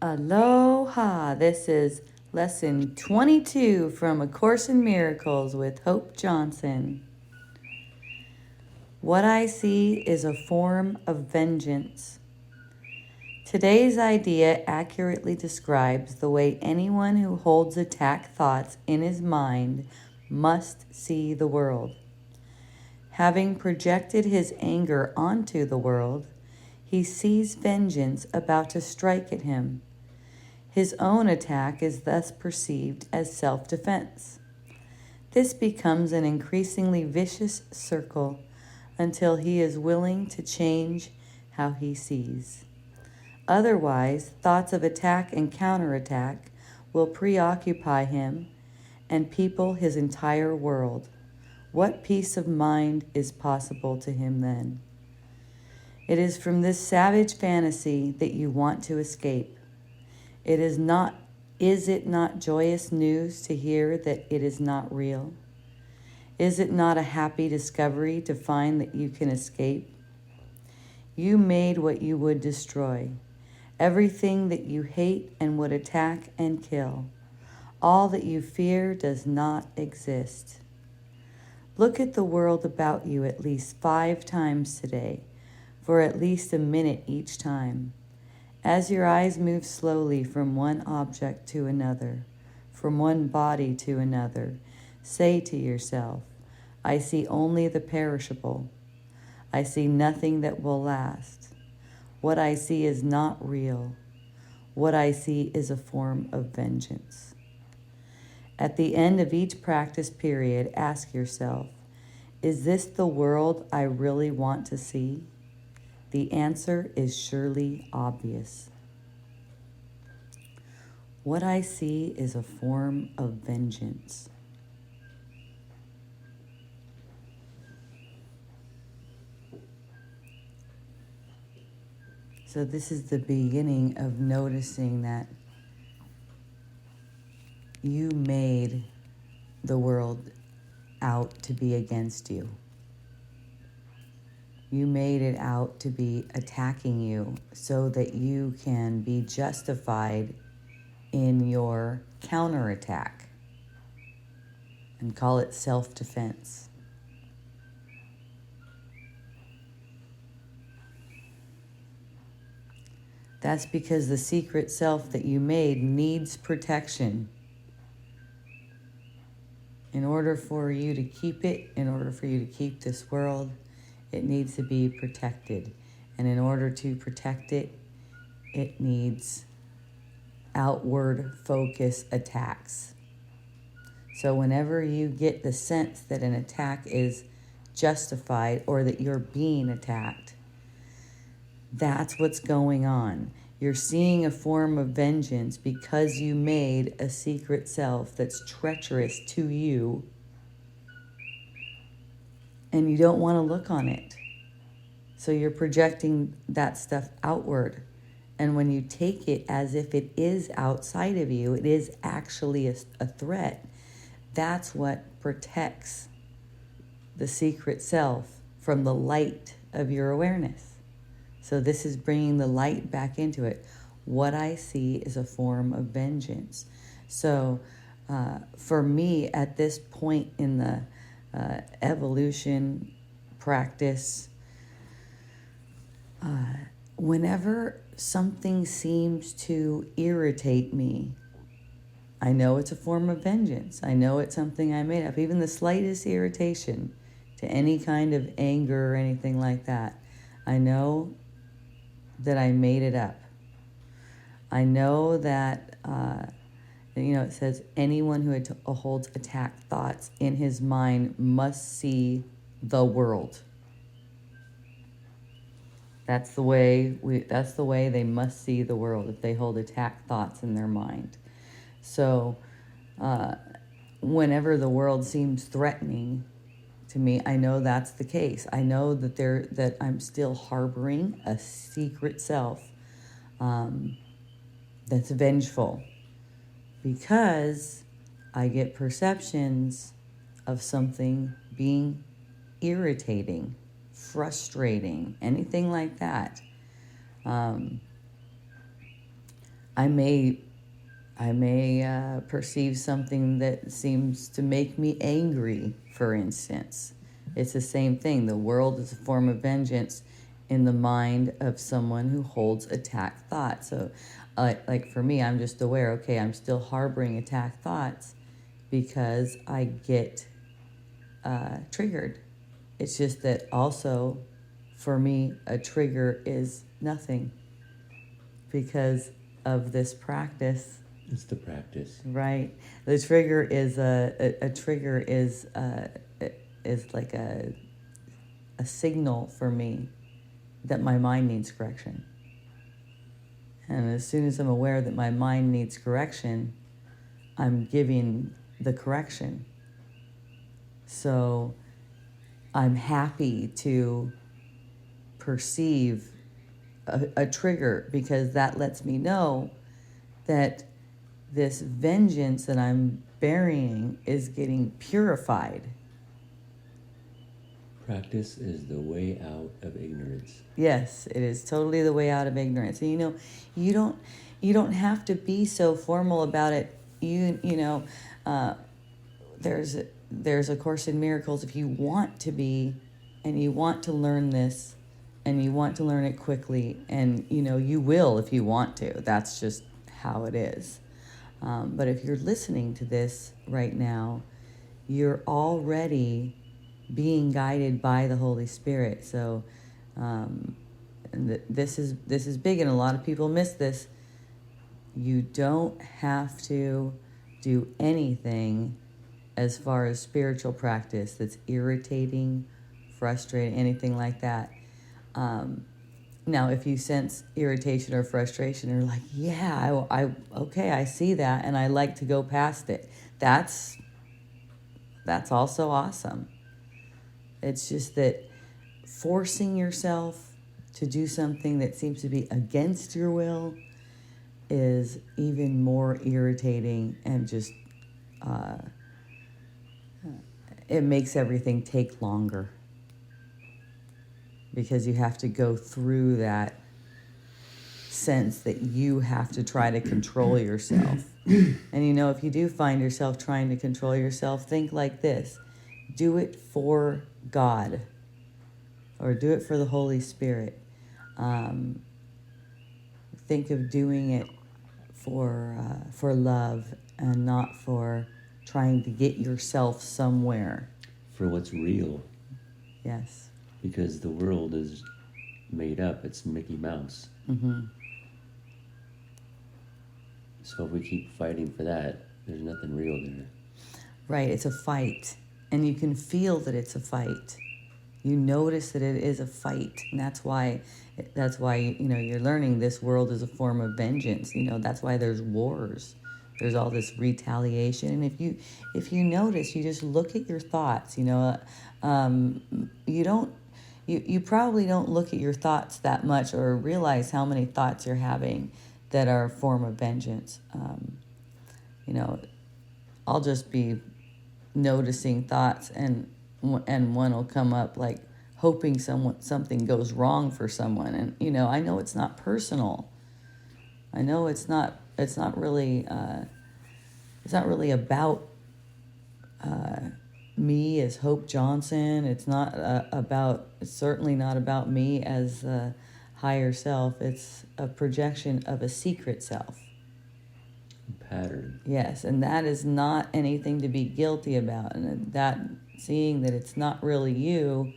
Aloha! This is lesson 22 from A Course in Miracles with Hope Johnson. What I see is a form of vengeance. Today's idea accurately describes the way anyone who holds attack thoughts in his mind must see the world. Having projected his anger onto the world, he sees vengeance about to strike at him. His own attack is thus perceived as self-defense. This becomes an increasingly vicious circle until he is willing to change how he sees. Otherwise, thoughts of attack and counterattack will preoccupy him and people his entire world. What peace of mind is possible to him then? It is from this savage fantasy that you want to escape. Is it not joyous news to hear that it is not real? Is it not a happy discovery to find that you can escape? You made what you would destroy, everything that you hate and would attack and kill. All that you fear does not exist. Look at the world about you at least 5 times today, for at least a minute each time. As your eyes move slowly from one object to another, from one body to another, say to yourself, I see only the perishable. I see nothing that will last. What I see is not real. What I see is a form of vengeance. At the end of each practice period, ask yourself, is this the world I really want to see? The answer is surely obvious. What I see is a form of vengeance. So this is the beginning of noticing that you made the world out to be against you. You made it out to be attacking you so that you can be justified in your counterattack, and call it self-defense. That's because the secret self that you made needs protection. In order for you to keep it, in order for you to keep this world, it needs to be protected. And in order to protect it, it needs outward focus attacks. So whenever you get the sense that an attack is justified or that you're being attacked, that's what's going on. You're seeing a form of vengeance because you made a secret self that's treacherous to you, and you don't want to look on it. So you're projecting that stuff outward. And when you take it as if it is outside of you, it is actually a threat. That's what protects the secret self from the light of your awareness. So this is bringing the light back into it. What I see is a form of vengeance. So for me, at this point in the evolution practice, whenever something seems to irritate me, I know it's a form of vengeance. I know it's something I made up. Even the slightest irritation to any kind of anger or anything like that, I know that I made it up. I know that, it says anyone who holds attack thoughts in his mind must see the world. That's the way they must see the world, if they hold attack thoughts in their mind. So whenever the world seems threatening to me, I know that's the case. I know that I'm still harboring a secret self that's vengeful, because I get perceptions of something being irritating, frustrating, anything like that. I may perceive something that seems to make me angry, for instance. It's the same thing. The world is a form of vengeance in the mind of someone who holds attack thoughts. So, like for me, I'm just aware, okay, I'm still harboring attack thoughts because I get triggered. It's just that also, for me, a trigger is nothing because of this practice. It's the practice. Right. The trigger is a trigger is like a signal for me that my mind needs correction. And as soon as I'm aware that my mind needs correction, I'm giving the correction. So I'm happy to perceive a trigger because that lets me know that this vengeance that I'm burying is getting purified. Practice is the way out of ignorance. Yes, it is totally the way out of ignorance. And you don't have to be so formal about it. There's a Course in Miracles if you want to be, and you want to learn this, and you want to learn it quickly, and you will if you want to. That's just how it is. But if you're listening to this right now, you're already being guided by the Holy Spirit. So this is big, and a lot of people miss this. You don't have to do anything as far as spiritual practice that's irritating, frustrating, anything like that. Now, if you sense irritation or frustration, or like, yeah, I see that, and I like to go past it. That's also awesome. It's just that forcing yourself to do something that seems to be against your will is even more irritating, and just it makes everything take longer because you have to go through that sense that you have to try to control yourself. And if you do find yourself trying to control yourself, think like this: do it for God, or do it for the Holy Spirit. Think of doing it for love, and not for trying to get yourself somewhere. For what's real. Yes. Because the world is made up. It's Mickey Mouse. Mm-hmm. So if we keep fighting for that, there's nothing real there. Right, it's a fight. And you can feel that it's a fight. You notice that it is a fight. And that's why you're learning this world is a form of vengeance. That's why there's wars. There's all this retaliation. And if you notice, you just look at your thoughts. You probably don't look at your thoughts that much, or realize how many thoughts you're having that are a form of vengeance. I'll just be noticing thoughts, and one will come up, like hoping something goes wrong for someone, and I know it's not personal. I know it's not really about me as Hope Johnson. It's certainly not about me as a higher self. It's a projection of a secret self. Pattern. Yes, and that is not anything to be guilty about. And that seeing that it's not really you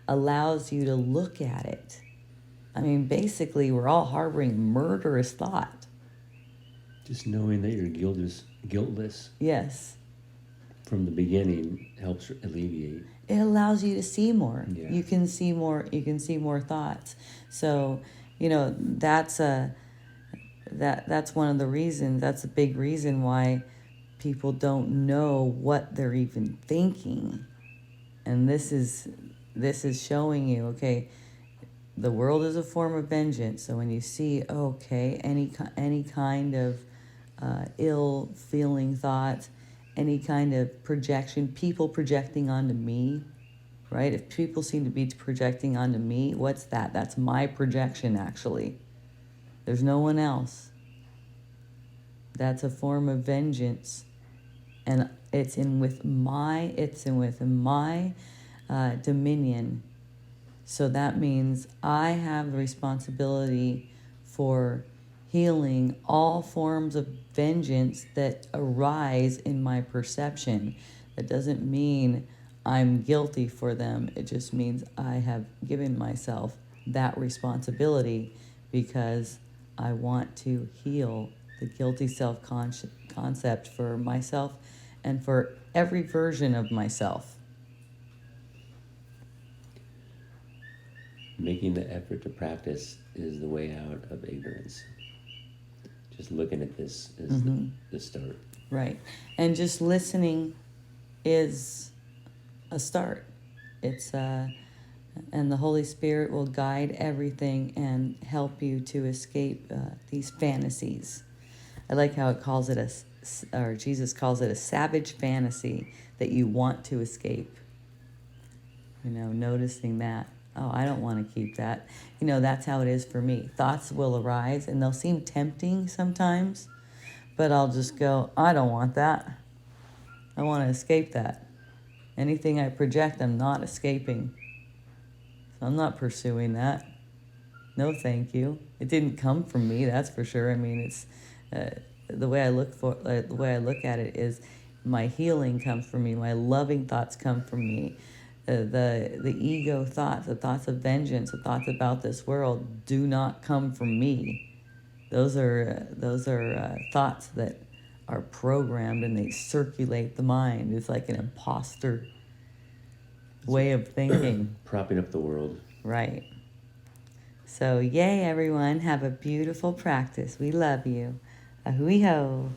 allows you to look at it. I mean, basically, we're all harboring murderous thought. Just knowing that you're guiltless. Yes. From the beginning helps alleviate. It allows you to see more. Yeah. You can see more. You can see more thoughts. So, that's one of the reasons. That's a big reason why people don't know what they're even thinking. And this is showing you, okay, the world is a form of vengeance. So when you see, okay, any kind of ill-feeling thoughts, any kind of projection, people projecting onto me, right? If people seem to be projecting onto me, what's that? That's my projection, actually. There's no one else. That's a form of vengeance, and it's in with my dominion. So that means I have the responsibility for healing all forms of vengeance that arise in my perception. That doesn't mean I'm guilty for them. It just means I have given myself that responsibility because I want to heal the guilty self-concept for myself and for every version of myself. Making the effort to practice is the way out of ignorance. Just looking at this is the start. Right. And just listening is a start. And the Holy Spirit will guide everything and help you to escape these fantasies. I like how it calls it or Jesus calls it a savage fantasy that you want to escape. Noticing that. Oh, I don't want to keep that. That's how it is for me. Thoughts will arise and they'll seem tempting sometimes, but I'll just go, I don't want that. I want to escape that. Anything I project, I'm not escaping. So I'm not pursuing that. No, thank you. It didn't come from me, that's for sure. I mean, it's the way I look at it is my healing comes from me. My loving thoughts come from me. The ego thoughts, the thoughts of vengeance, the thoughts about this world do not come from me. Those are thoughts that are programmed and they circulate the mind. It's like an imposter way of thinking. Propping up the world. Right. So, yay, everyone. Have a beautiful practice. We love you. Ahui ho.